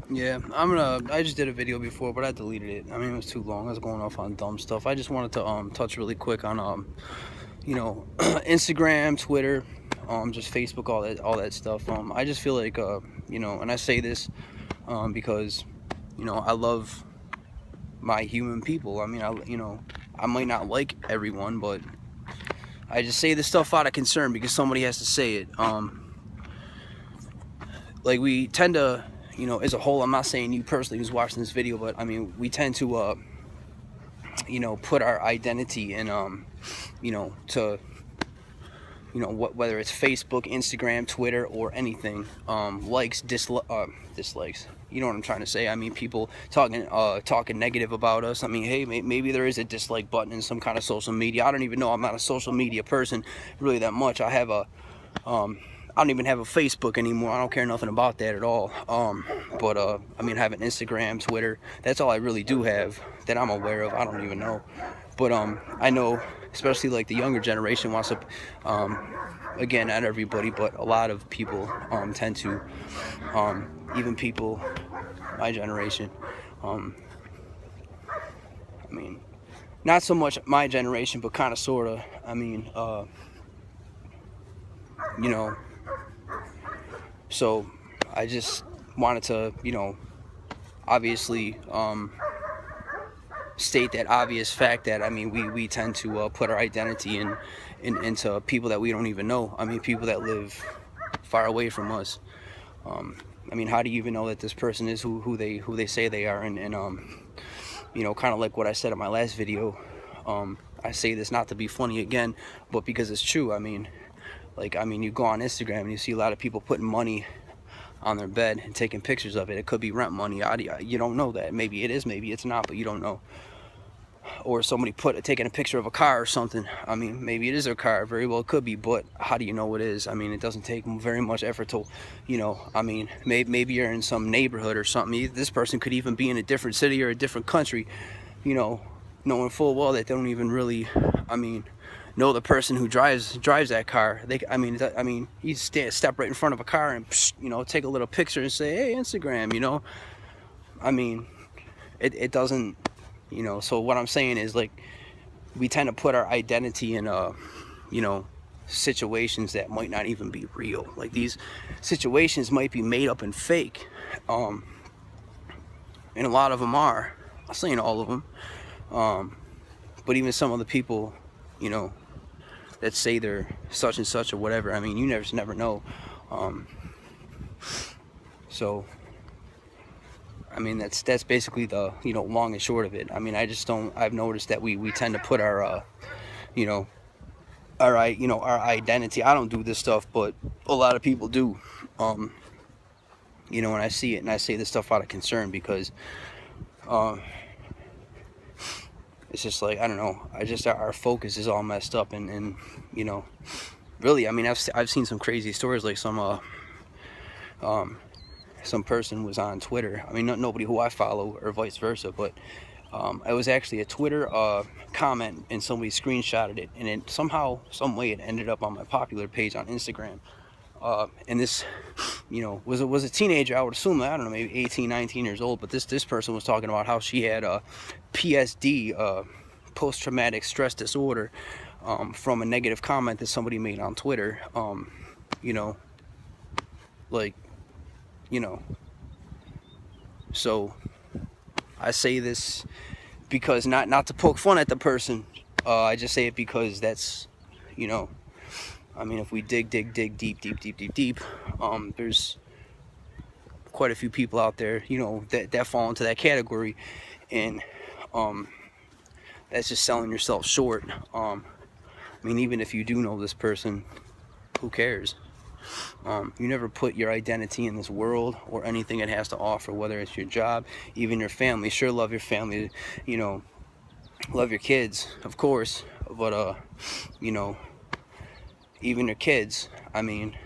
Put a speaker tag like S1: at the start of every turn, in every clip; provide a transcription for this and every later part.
S1: Yeah, I just did a video before, but I deleted it. I mean, it was too long. I was going off on dumb stuff. I just wanted to touch really quick on Instagram, Twitter, just Facebook, all that stuff. I just feel like and I say this because I love my human people. I mean, I might not like everyone, but I just say this stuff out of concern because somebody has to say it. Like we tend to, as a whole, I'm not saying you personally who's watching this video, but I mean, we tend to, put our identity in, to, whether it's Facebook, Instagram, Twitter, or anything, dislikes. You know what I'm trying to say? I mean, people talking negative about us. I mean, hey, maybe there is a dislike button in some kind of social media. I don't even know. I'm not a social media person really that much. I don't even have a Facebook anymore. I don't care nothing about that at all. But I mean, I have an Instagram, Twitter. That's all I really do have that I'm aware of. I don't even know. But I know, especially like the younger generation wants to, again, not everybody, but a lot of people tend to, even people my generation. I mean, not so much my generation, but kind of, sort of. I mean, you know, so I just wanted to, obviously state that obvious fact that I mean we tend to put our identity into people that we don't even know. I mean, people that live far away from us. I mean, how do you even know that this person is who they say they are? And kind of like what I said in my last video. I say this not to be funny again, but because it's true. I mean, you go on Instagram and you see a lot of people putting money on their bed and taking pictures of it. It could be rent money. You don't know that. Maybe it is, maybe it's not, but you don't know. Or somebody taking a picture of a car or something. I mean, maybe it is their car. Very well could be, but how do you know it is? I mean, it doesn't take very much effort to, I mean, maybe you're in some neighborhood or something. This person could even be in a different city or a different country, knowing full well that they don't even really, I mean, know the person who drives that car. You step right in front of a car and take a little picture and say, hey, Instagram. I mean, it doesn't. So what I'm saying is, like, we tend to put our identity in situations that might not even be real. Like, these situations might be made up and fake, and a lot of them are. I'm not saying all of them, but even some of the people, that say they're such and such or whatever. I mean, you never know. So I mean, that's basically the long and short of it. I mean, I've noticed that we tend to put our our identity. I don't do this stuff, but a lot of people do. And I see it, and I say this stuff out of concern because it's just like, I don't know. Our focus is all messed up, and really, I mean, I've seen some crazy stories, like some person was on Twitter. I mean, nobody who I follow or vice versa, but it was actually a Twitter comment, and somebody screenshotted it, and it somehow, some way, it ended up on my popular page on Instagram. And this, was a teenager. I would assume, I don't know, maybe 18, 19 years old. But this person was talking about how she had PSD, post-traumatic stress disorder, from a negative comment that somebody made on Twitter. Like, so I say this because not to poke fun at the person. I just say it because that's, I mean, if we dig deep, there's quite a few people out there, that fall into that category, and that's just selling yourself short. I mean, even if you do know this person, who cares? You never put your identity in this world or anything it has to offer, whether it's your job, even your family. Sure, love your family, love your kids, of course, but even your kids, I mean,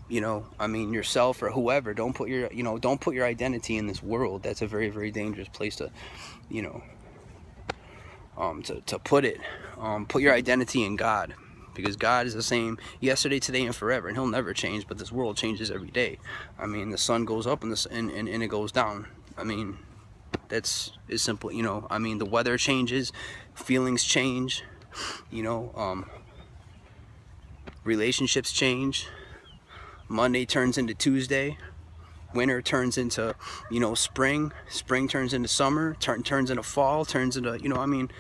S1: yourself or whoever, don't put your identity in this world. That's a very, very dangerous place to, to put it. Put your identity in God. because God is the same yesterday, today, and forever, and he'll never change. But this world changes every day. I mean, the sun goes up and it goes down. I mean, that's as simple, you know. I mean, the weather changes, feelings change, you know, relationships change. Monday turns into Tuesday. Winter turns into, you know, spring. Spring turns into summer. Turns into fall. Turns into, you know, I mean,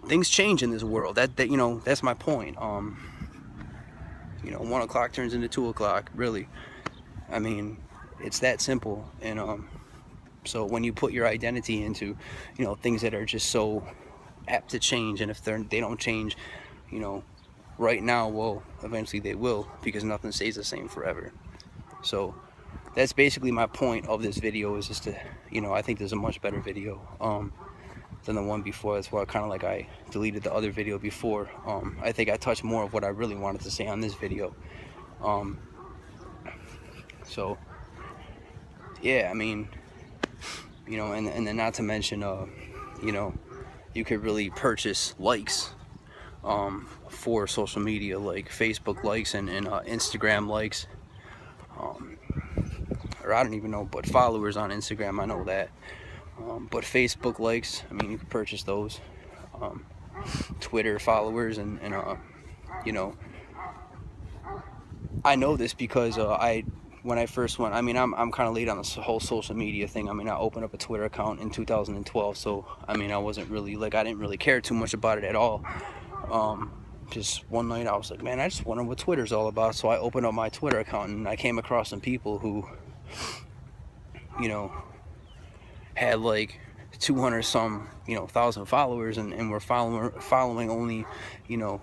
S1: things change in this world. That you know, that's my point. You know, 1 o'clock turns into 2 o'clock. Really, I mean, it's that simple. And so when you put your identity into, you know, things that are just so apt to change, and if they don't change, you know, right now, well, eventually they will, because nothing stays the same forever. So that's basically my point of this video, is just to, you know, I think there's a much better video than the one before. That's why I deleted the other video before. I think I touched more of what I really wanted to say on this video. So yeah, I mean, you know, and then not to mention, you know, you could really purchase likes for social media, like Facebook likes and Instagram likes, or I don't even know, but followers on Instagram, I know that. But Facebook likes, I mean, you can purchase those. Twitter followers, and you know, I know this because when I first went, I mean, I'm kind of late on this whole social media thing. I mean, I opened up a Twitter account in 2012, so I mean, I wasn't really, like, I didn't really care too much about it at all. Just one night I was like, man, I just wonder what Twitter's all about. So I opened up my Twitter account, and I came across some people who, you know, had like 200 some, you know, thousand followers, and were following only, you know,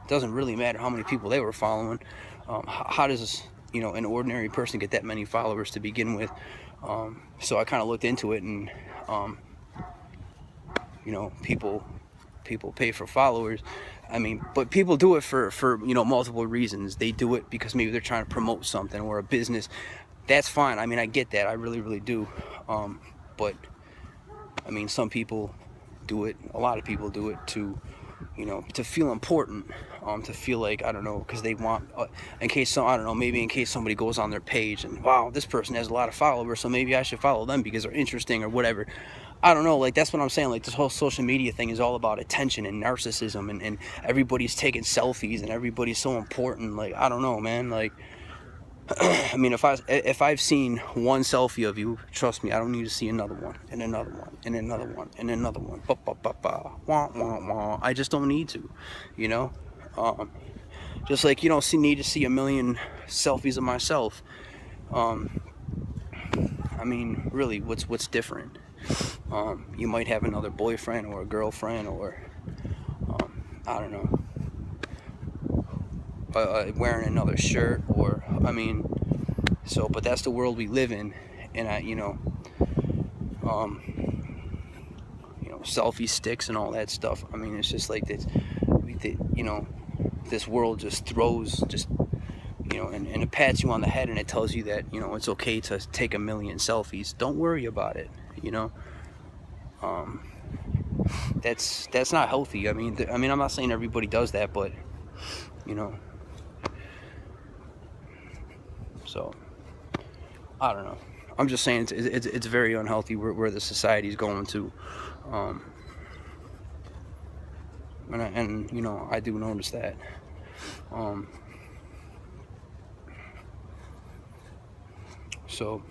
S1: doesn't really matter how many people they were following. How does, you know, an ordinary person get that many followers to begin with? So I kind of looked into it, and you know, people pay for followers. I mean, but people do it for you know, multiple reasons. They do it because maybe they're trying to promote something or a business. That's fine. I mean, I get that. I really do. But I mean, some people do it, a lot of people do it to, you know, to feel important, to feel like, I don't know, because they want, in case I don't know, maybe in case somebody goes on their page and, wow, this person has a lot of followers, so maybe I should follow them because they're interesting or whatever. I don't know, like, that's what I'm saying. Like, this whole social media thing is all about attention and narcissism, and everybody's taking selfies, and everybody's so important. Like, I don't know, man. Like, I mean, if I've seen one selfie of you, trust me, I don't need to see another one, and another one, and another one, and another one. Ba ba ba ba. Wah wah wah. I just don't need to, you know. Just like you don't need to see a million selfies of myself. I mean, really, what's different? You might have another boyfriend or a girlfriend, or I don't know, wearing another shirt, or I mean, so, but that's the world we live in, and you know, selfie sticks and all that stuff. I mean, it's just like this, you know, this world just throws, just, you know, and it pats you on the head, and it tells you that, you know, it's okay to take a million selfies. Don't worry about it, you know. That's not healthy. I mean, I'm not saying everybody does that, but, you know, so I don't know. I'm just saying it's very unhealthy where the society's going to, and you know, I do notice that. So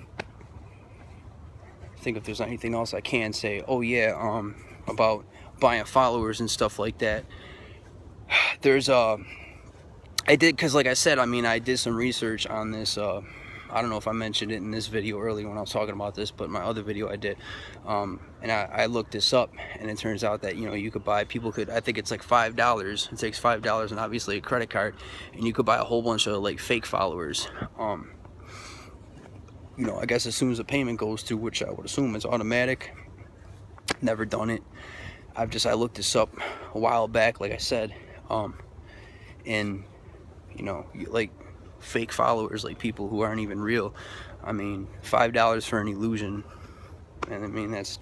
S1: I think if there's anything else I can say, oh yeah, about buying followers and stuff like that. There's I did, because like I said, I mean, I did some research on this. I don't know if I mentioned it in this video earlier when I was talking about this, but my other video I did, and I looked this up, and it turns out that, you know, you could buy, people could, I think it's like $5, it takes $5 and obviously a credit card, and you could buy a whole bunch of like fake followers. You know, I guess as soon as the payment goes through, which I would assume is automatic. Never done it. I looked this up a while back, like I said, and you know, like fake followers, like people who aren't even real. I mean, $5 for an illusion, and I mean that's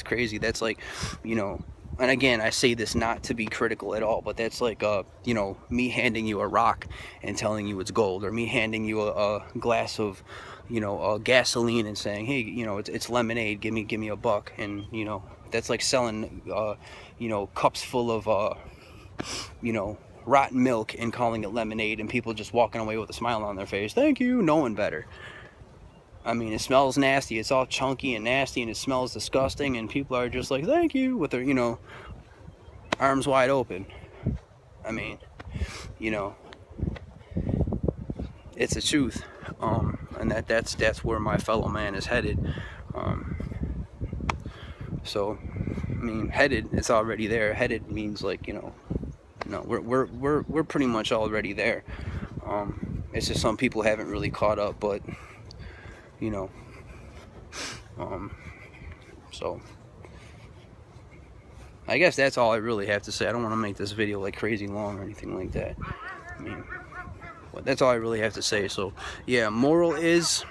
S1: crazy. That's like, you know, and again, I say this not to be critical at all, but that's like, you know, me handing you a rock and telling you it's gold, or me handing you a glass of, you know, gasoline and saying, hey, you know, it's lemonade, give me a buck. And, you know, that's like selling, you know, cups full of, you know, rotten milk and calling it lemonade, and people just walking away with a smile on their face, thank you, knowing better. I mean, it smells nasty. It's all chunky and nasty, and it smells disgusting, and people are just like, thank you, with their, you know, arms wide open. I mean, you know, it's the truth. And that's where my fellow man is headed. So, I mean, headed, it's already there. Headed means, like, you know, no, we're pretty much already there. It's just some people haven't really caught up, but, you know, so I guess that's all I really have to say. I don't want to make this video like crazy long or anything like that. I mean, but that's all I really have to say. So yeah, moral is,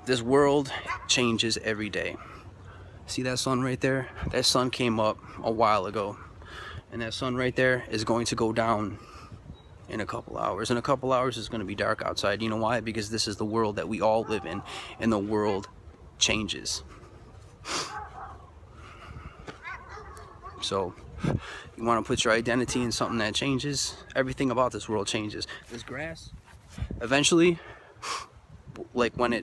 S1: this world changes every day. See that sun right there? That sun came up a while ago, and that sun right there is going to go down in a couple hours. In a couple hours it's going to be dark outside. You know why? Because this is the world that we all live in, and the world changes. So you want to put your identity in something that changes, everything about this world changes. This grass, eventually, like when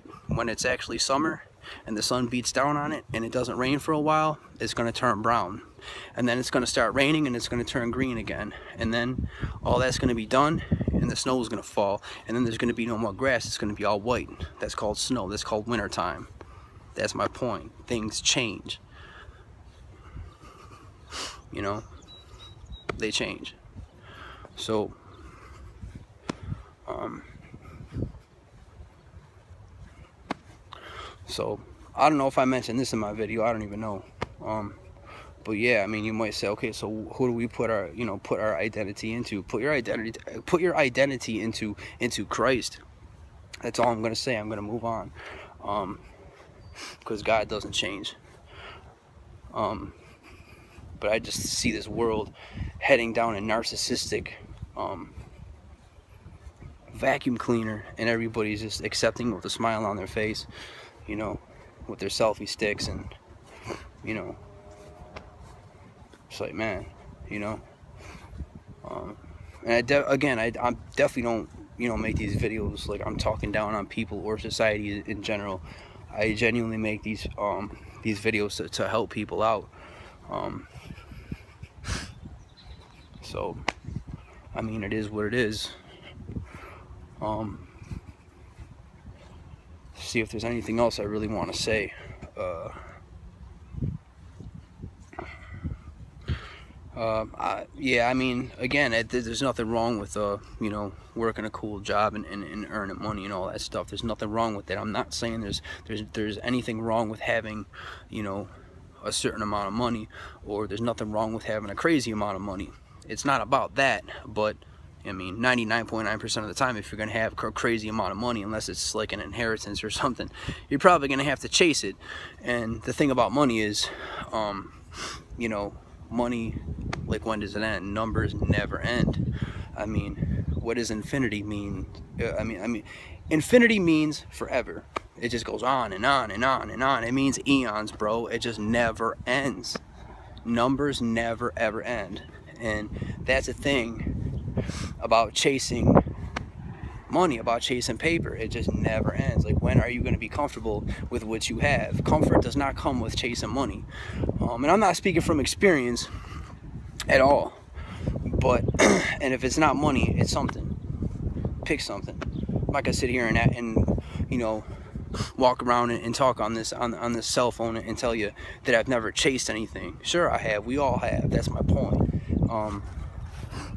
S1: it's actually summer and the sun beats down on it and it doesn't rain for a while, it's going to turn brown, and then it's going to start raining and it's going to turn green again, and then all that's going to be done and the snow is going to fall, and then there's going to be no more grass. It's going to be all white. That's called snow. That's called winter time. That's my point. Things change, you know, they change. So so I don't know if I mentioned this in my video, I don't even know. But yeah, I mean, you might say, okay, so who do we put our, you know, put our identity into? Put your identity into Christ. That's all I'm gonna say. I'm gonna move on, because God doesn't change. But I just see this world heading down a narcissistic vacuum cleaner, and everybody's just accepting with a smile on their face, you know, with their selfie sticks, and, you know, it's like, man, you know. And I definitely don't, you know, make these videos like I'm talking down on people or society in general. I genuinely make these videos to help people out. So, I mean, it is what it is. See if there's anything else I really want to say. Yeah, I mean, again, there's nothing wrong with, you know, working a cool job and earning money and all that stuff. There's nothing wrong with that. I'm not saying there's anything wrong with having, you know, a certain amount of money, or there's nothing wrong with having a crazy amount of money. It's not about that, but I mean, 99.9% of the time, if you're going to have a crazy amount of money, unless it's like an inheritance or something, you're probably going to have to chase it. And the thing about money is, you know, money, like, when does it end? Numbers never end. I mean, what does infinity mean? I mean, infinity means forever. It just goes on and on and on and on. It means eons, bro. It just never ends. Numbers never ever end. And that's the thing about chasing money, about chasing paper. It just never ends. Like, when are you going to be comfortable with what you have? Comfort does not come with chasing money. And I'm not speaking from experience at all, but and if it's not money, it's something. Pick something. I'm not gonna sit here and you know, walk around and talk on this cell phone and tell you that I've never chased anything. Sure, I have. We all have. That's my point.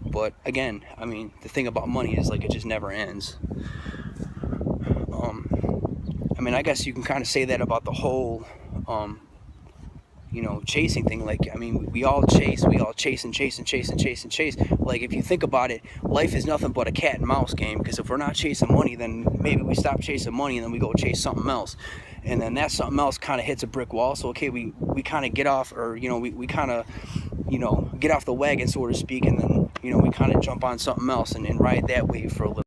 S1: But again, I mean, the thing about money is, like, it just never ends. I mean, I guess you can kind of say that about the whole, you know, chasing thing. Like, I mean, we all chase and chase and chase and chase and chase. Like, if you think about it, life is nothing but a cat and mouse game, because if we're not chasing money, then maybe we stop chasing money and then we go chase something else. and then that something else kind of hits a brick wall. So okay, we kind of get off, or we kind of get off the wagon, so to speak, and then we kind of jump on something else and ride that wave for a little